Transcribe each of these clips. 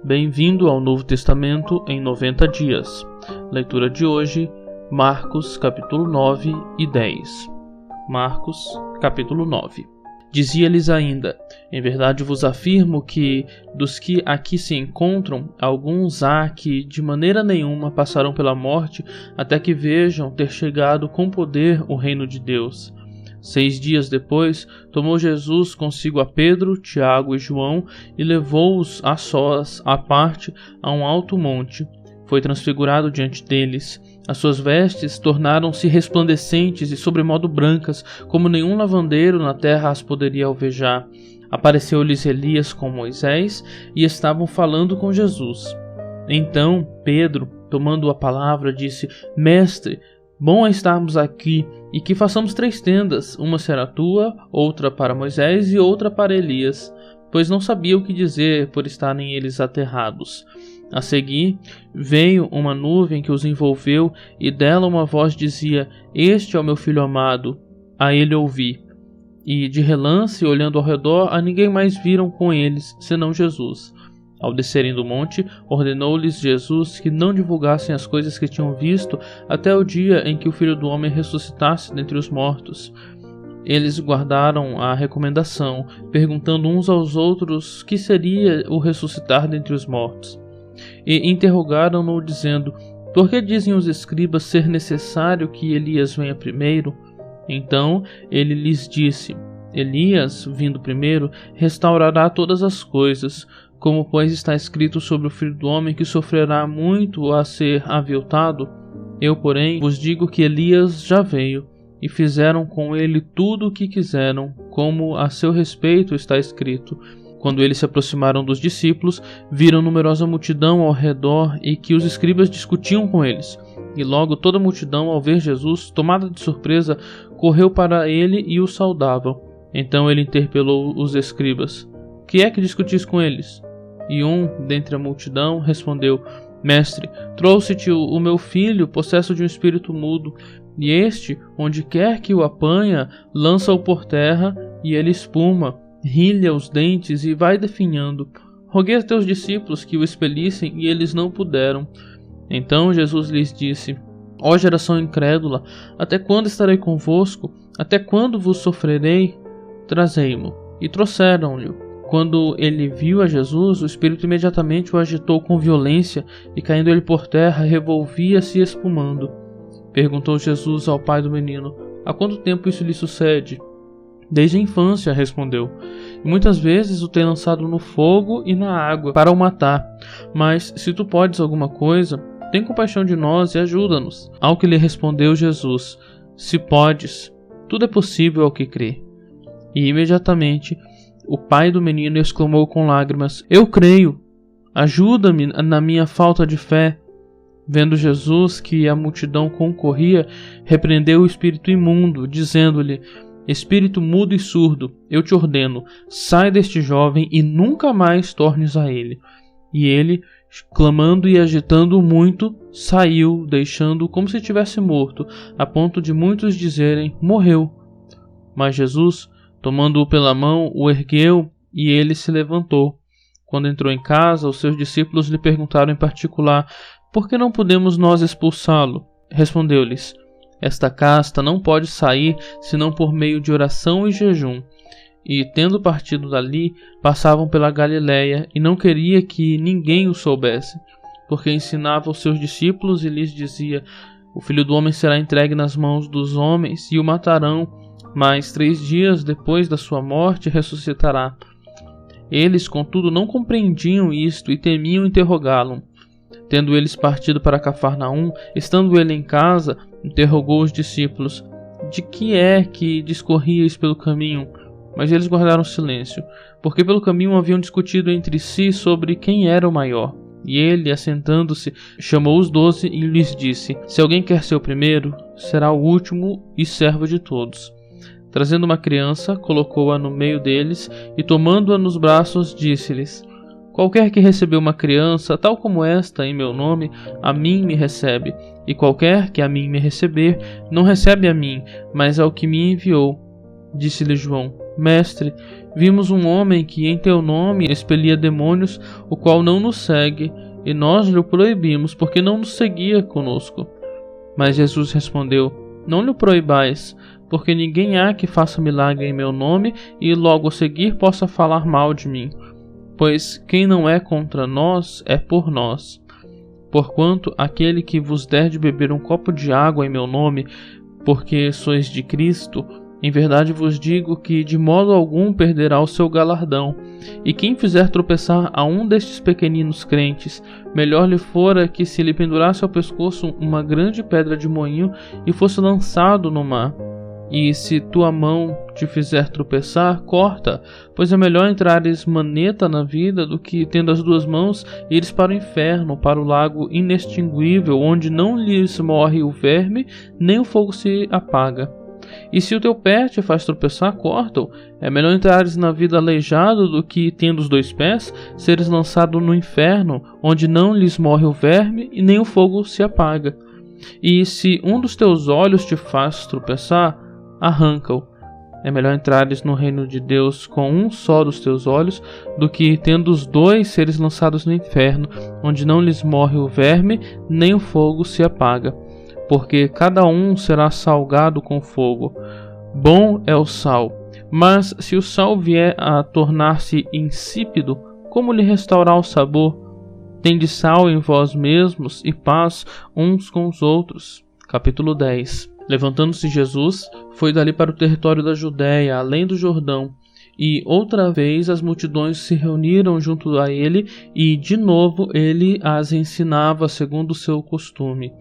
Bem-vindo ao Novo Testamento em 90 dias. Leitura de hoje, Marcos capítulo 9 e 10. Marcos capítulo 9. Dizia-lhes ainda: em verdade vos afirmo que, dos que aqui se encontram, alguns há que de maneira nenhuma passarão pela morte até que vejam ter chegado com poder o reino de Deus. 6 dias depois, tomou Jesus consigo a Pedro, Tiago e João e levou-os a sós, à parte, a um alto monte. Foi transfigurado diante deles. As suas vestes tornaram-se resplandecentes e sobremodo brancas, como nenhum lavandeiro na terra as poderia alvejar. Apareceu-lhes Elias com Moisés e estavam falando com Jesus. Então Pedro, tomando a palavra, disse: Mestre, bom é estarmos aqui, e que façamos 3 tendas, uma será tua, outra para Moisés e outra para Elias, pois não sabia o que dizer por estarem eles aterrados. A seguir, veio uma nuvem que os envolveu, e dela uma voz dizia: Este é o meu filho amado, a ele ouvi. E de relance, olhando ao redor, a ninguém mais viram com eles, senão Jesus. Ao descerem do monte, ordenou-lhes Jesus que não divulgassem as coisas que tinham visto até o dia em que o Filho do Homem ressuscitasse dentre os mortos. Eles guardaram a recomendação, perguntando uns aos outros que seria o ressuscitar dentre os mortos. E interrogaram-no, dizendo: Por que dizem os escribas ser necessário que Elias venha primeiro? Então ele lhes disse: Elias, vindo primeiro, restaurará todas as coisas. Como, pois, está escrito sobre o Filho do Homem que sofrerá muito a ser aviltado? Eu, porém, vos digo que Elias já veio, e fizeram com ele tudo o que quiseram, como a seu respeito está escrito. Quando eles se aproximaram dos discípulos, viram numerosa multidão ao redor e que os escribas discutiam com eles. E logo toda a multidão, ao ver Jesus, tomada de surpresa, correu para ele e o saudava. Então ele interpelou os escribas: Que é que discutis com eles? E um dentre a multidão respondeu: Mestre, trouxe-te o meu filho, possesso de um espírito mudo, e este, onde quer que o apanha, lança-o por terra, e ele espuma, rilha os dentes e vai definhando. Roguei a teus discípulos que o expelissem, e eles não puderam. Então Jesus lhes disse: Ó geração incrédula, até quando estarei convosco? Até quando vos sofrerei? Trazei-mo. E trouxeram-lhe. Quando ele viu a Jesus, o espírito imediatamente o agitou com violência, e caindo ele por terra, revolvia-se espumando. Perguntou Jesus ao pai do menino: Há quanto tempo isso lhe sucede? Desde a infância, respondeu. E muitas vezes o tem lançado no fogo e na água para o matar. Mas se tu podes alguma coisa, tem compaixão de nós e ajuda-nos. Ao que lhe respondeu Jesus: Se podes, tudo é possível ao que crê. E imediatamente o pai do menino exclamou com lágrimas: Eu creio, ajuda-me na minha falta de fé. Vendo Jesus que a multidão concorria, repreendeu o espírito imundo, dizendo-lhe: Espírito mudo e surdo, eu te ordeno, sai deste jovem e nunca mais tornes a ele. E ele, clamando e agitando muito, saiu, deixando-o como se tivesse morto, a ponto de muitos dizerem: Morreu. Mas Jesus, tomando-o pela mão, o ergueu, e ele se levantou. Quando entrou em casa, os seus discípulos lhe perguntaram em particular: Por que não podemos nós expulsá-lo? Respondeu-lhes: Esta casta não pode sair senão por meio de oração e jejum. E, tendo partido dali, passavam pela Galiléia, e não queria que ninguém o soubesse, porque ensinava os seus discípulos e lhes dizia: O Filho do Homem será entregue nas mãos dos homens, e o matarão, mas 3 dias depois da sua morte ressuscitará. Eles, contudo, não compreendiam isto e temiam interrogá-lo. Tendo eles partido para Cafarnaum, estando ele em casa, interrogou os discípulos: De que é que discorríeis pelo caminho? Mas eles guardaram silêncio, porque pelo caminho haviam discutido entre si sobre quem era o maior. E ele, assentando-se, chamou os 12 e lhes disse: Se alguém quer ser o primeiro, será o último e servo de todos. Trazendo uma criança, colocou-a no meio deles e, tomando-a nos braços, disse-lhes: Qualquer que recebeu uma criança, tal como esta, em meu nome, a mim me recebe. E qualquer que a mim me receber, não recebe a mim, mas ao que me enviou. Disse-lhe João: Mestre, vimos um homem que em teu nome expelia demônios, o qual não nos segue, e nós lhe proibimos, porque não nos seguia conosco. Mas Jesus respondeu: Não lhe proibais, porque ninguém há que faça milagre em meu nome e logo a seguir possa falar mal de mim. Pois quem não é contra nós é por nós. Porquanto aquele que vos der de beber um copo de água em meu nome, porque sois de Cristo, em verdade vos digo que de modo algum perderá o seu galardão. E quem fizer tropeçar a um destes pequeninos crentes, melhor lhe fora que se lhe pendurasse ao pescoço uma grande pedra de moinho e fosse lançado no mar. E se tua mão te fizer tropeçar, corta, pois é melhor entrares maneta na vida do que, tendo as duas mãos, ires para o inferno, para o lago inextinguível, onde não lhes morre o verme, nem o fogo se apaga. E se o teu pé te faz tropeçar, corta-o. É melhor entrares na vida aleijado do que, tendo os dois pés, seres lançado no inferno, onde não lhes morre o verme e nem o fogo se apaga. E se um dos teus olhos te faz tropeçar, arranca-o. É melhor entrares no reino de Deus com um só dos teus olhos, do que, tendo os dois, seres lançados no inferno, onde não lhes morre o verme, nem o fogo se apaga. Porque cada um será salgado com fogo. Bom é o sal, mas se o sal vier a tornar-se insípido, como lhe restaurar o sabor? Tende sal em vós mesmos e paz uns com os outros. Capítulo 10. Levantando-se Jesus, foi dali para o território da Judéia, além do Jordão, e outra vez as multidões se reuniram junto a ele, e de novo ele as ensinava segundo o seu costume.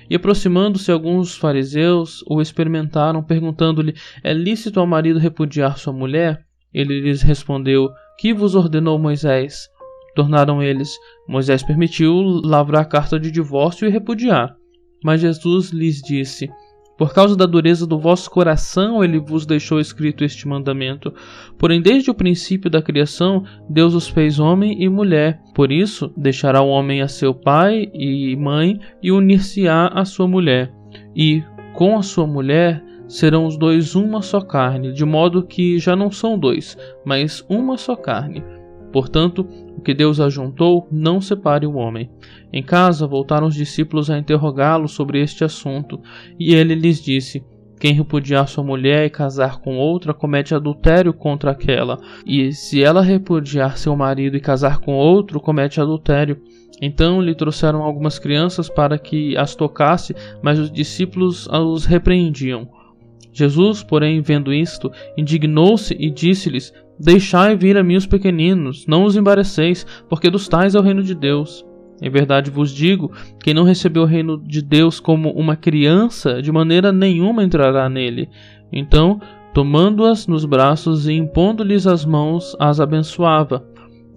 E aproximando-se alguns fariseus, o experimentaram, perguntando-lhe: É lícito ao marido repudiar sua mulher? Ele lhes respondeu: Que vos ordenou Moisés? Tornaram eles: Moisés permitiu lavrar carta de divórcio e repudiar. Mas Jesus lhes disse: Por causa da dureza do vosso coração ele vos deixou escrito este mandamento. Porém, desde o princípio da criação, Deus os fez homem e mulher. Por isso, deixará o homem a seu pai e mãe e unir-se-á à sua mulher. E, com a sua mulher, serão os dois uma só carne, de modo que já não são dois, mas uma só carne. Portanto, o que Deus ajuntou, não separe o homem. Em casa, voltaram os discípulos a interrogá-lo sobre este assunto, e ele lhes disse: Quem repudiar sua mulher e casar com outra, comete adultério contra aquela, e se ela repudiar seu marido e casar com outro, comete adultério. Então lhe trouxeram algumas crianças para que as tocasse, mas os discípulos os repreendiam. Jesus, porém, vendo isto, indignou-se e disse-lhes: Deixai vir a mim os pequeninos, não os embareceis, porque dos tais é o reino de Deus. Em verdade vos digo, quem não recebeu o reino de Deus como uma criança, de maneira nenhuma entrará nele. Então, tomando-as nos braços e impondo-lhes as mãos, as abençoava.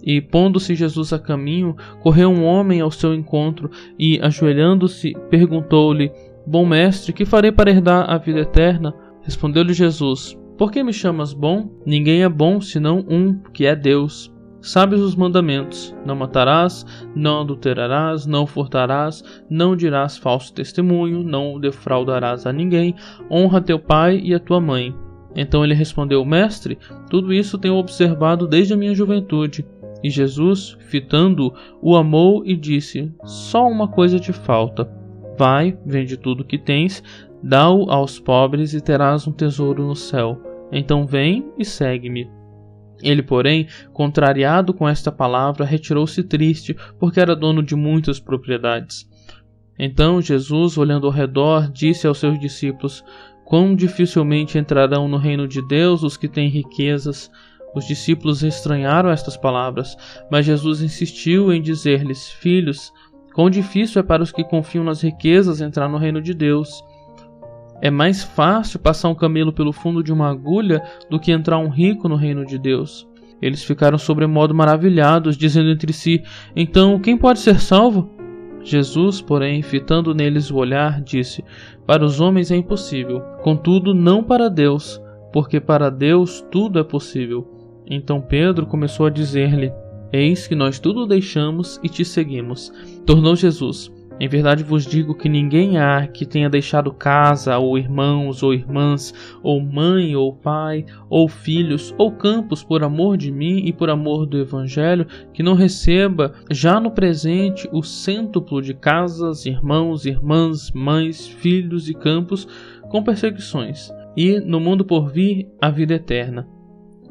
E, pondo-se Jesus a caminho, correu um homem ao seu encontro e, ajoelhando-se, perguntou-lhe: Bom mestre, que farei para herdar a vida eterna? Respondeu-lhe Jesus: Por que me chamas bom? Ninguém é bom senão um, que é Deus. Sabes os mandamentos: não matarás, não adulterarás, não furtarás, não dirás falso testemunho, não defraudarás a ninguém, honra teu pai e a tua mãe. Então ele respondeu: Mestre, tudo isso tenho observado desde a minha juventude. E Jesus, fitando-o, o amou e disse: Só uma coisa te falta. Vai, vende tudo o que tens, dá-o aos pobres e terás um tesouro no céu. Então vem e segue-me. Ele, porém, contrariado com esta palavra, retirou-se triste, porque era dono de muitas propriedades. Então Jesus, olhando ao redor, disse aos seus discípulos: Quão dificilmente entrarão no reino de Deus os que têm riquezas. Os discípulos estranharam estas palavras, mas Jesus insistiu em dizer-lhes: Filhos, quão difícil é para os que confiam nas riquezas entrar no reino de Deus. É mais fácil passar um camelo pelo fundo de uma agulha do que entrar um rico no reino de Deus. Eles ficaram sobremodo maravilhados, dizendo entre si: Então, quem pode ser salvo? Jesus, porém, fitando neles o olhar, disse: Para os homens é impossível, contudo não para Deus, porque para Deus tudo é possível. Então Pedro começou a dizer-lhe: Eis que nós tudo deixamos e te seguimos. Tornou Jesus: Em verdade vos digo que ninguém há que tenha deixado casa, ou irmãos, ou irmãs, ou mãe, ou pai, ou filhos, ou campos por amor de mim e por amor do Evangelho, que não receba já no presente o cêntuplo de casas, irmãos, irmãs, mães, filhos e campos, com perseguições, e no mundo por vir a vida eterna.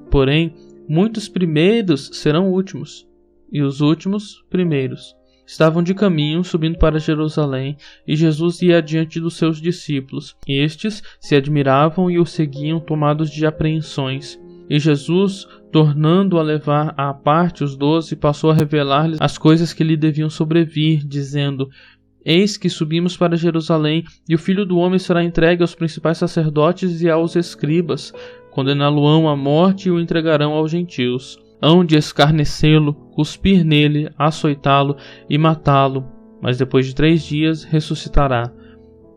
Porém, muitos primeiros serão últimos, e os últimos primeiros. Estavam de caminho, subindo para Jerusalém, e Jesus ia adiante dos seus discípulos. Estes se admiravam e o seguiam, tomados de apreensões. E Jesus, tornando a levar à parte os 12, passou a revelar-lhes as coisas que lhe deviam sobrevir, dizendo: Eis que subimos para Jerusalém, e o Filho do Homem será entregue aos principais sacerdotes e aos escribas. Condená-lo-ão à morte e o entregarão aos gentios. Hão de escarnecê-lo, cuspir nele, açoitá-lo e matá-lo, mas depois de 3 dias ressuscitará.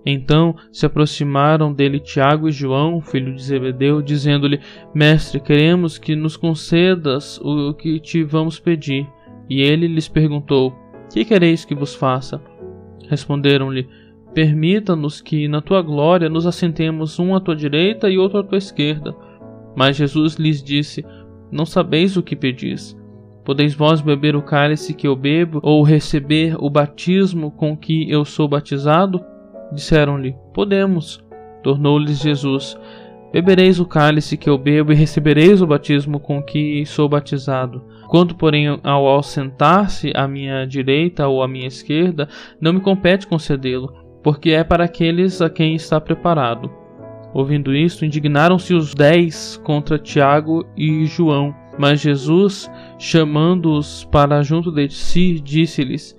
Então se aproximaram dele Tiago e João, filho de Zebedeu, dizendo-lhe: Mestre, queremos que nos concedas o que te vamos pedir. E ele lhes perguntou: Que quereis que vos faça? Responderam-lhe: Permita-nos que na tua glória nos assentemos um à tua direita e outro à tua esquerda. Mas Jesus lhes disse: Não sabeis o que pedis. Podeis vós beber o cálice que eu bebo, ou receber o batismo com que eu sou batizado? Disseram-lhe: Podemos. Tornou-lhes Jesus: Bebereis o cálice que eu bebo e recebereis o batismo com que sou batizado. Quanto, porém, ao sentar-se à minha direita ou à minha esquerda, não me compete concedê-lo, porque é para aqueles a quem está preparado. Ouvindo isto, indignaram-se os 10 contra Tiago e João. Mas Jesus, chamando-os para junto de si, disse-lhes: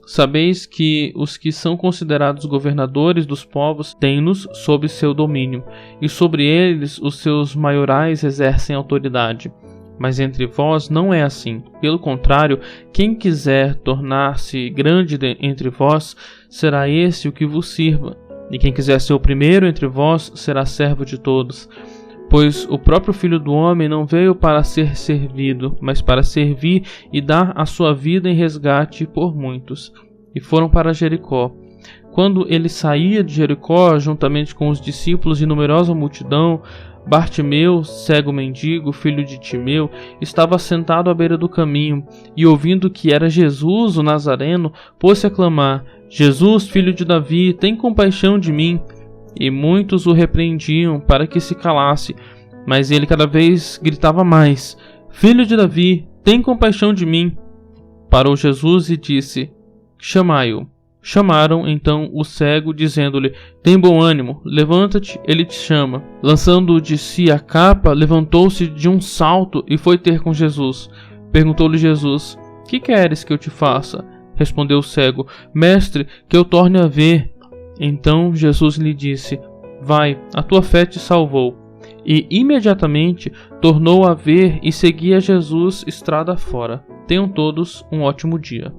Sabeis que os que são considerados governadores dos povos têm-nos sob seu domínio, e sobre eles os seus maiorais exercem autoridade. Mas entre vós não é assim. Pelo contrário, quem quiser tornar-se grande entre vós, será esse o que vos sirva. E quem quiser ser o primeiro entre vós, será servo de todos. Pois o próprio Filho do Homem não veio para ser servido, mas para servir e dar a sua vida em resgate por muitos. E foram para Jericó. Quando ele saía de Jericó, juntamente com os discípulos e numerosa multidão, Bartimeu, cego mendigo, filho de Timeu, estava sentado à beira do caminho, e ouvindo que era Jesus, o Nazareno, pôs-se a clamar: Jesus, filho de Davi, tem compaixão de mim. E muitos o repreendiam para que se calasse, mas ele cada vez gritava mais: Filho de Davi, tem compaixão de mim. Parou Jesus e disse: Chamai-o. Chamaram então o cego, dizendo-lhe: Tem bom ânimo, levanta-te, ele te chama. Lançando de si a capa, levantou-se de um salto e foi ter com Jesus. Perguntou-lhe Jesus: Que queres que eu te faça? Respondeu o cego: Mestre, que eu torne a ver. Então Jesus lhe disse: Vai, a tua fé te salvou. E imediatamente tornou a ver e seguia Jesus estrada fora. Tenham todos um ótimo dia.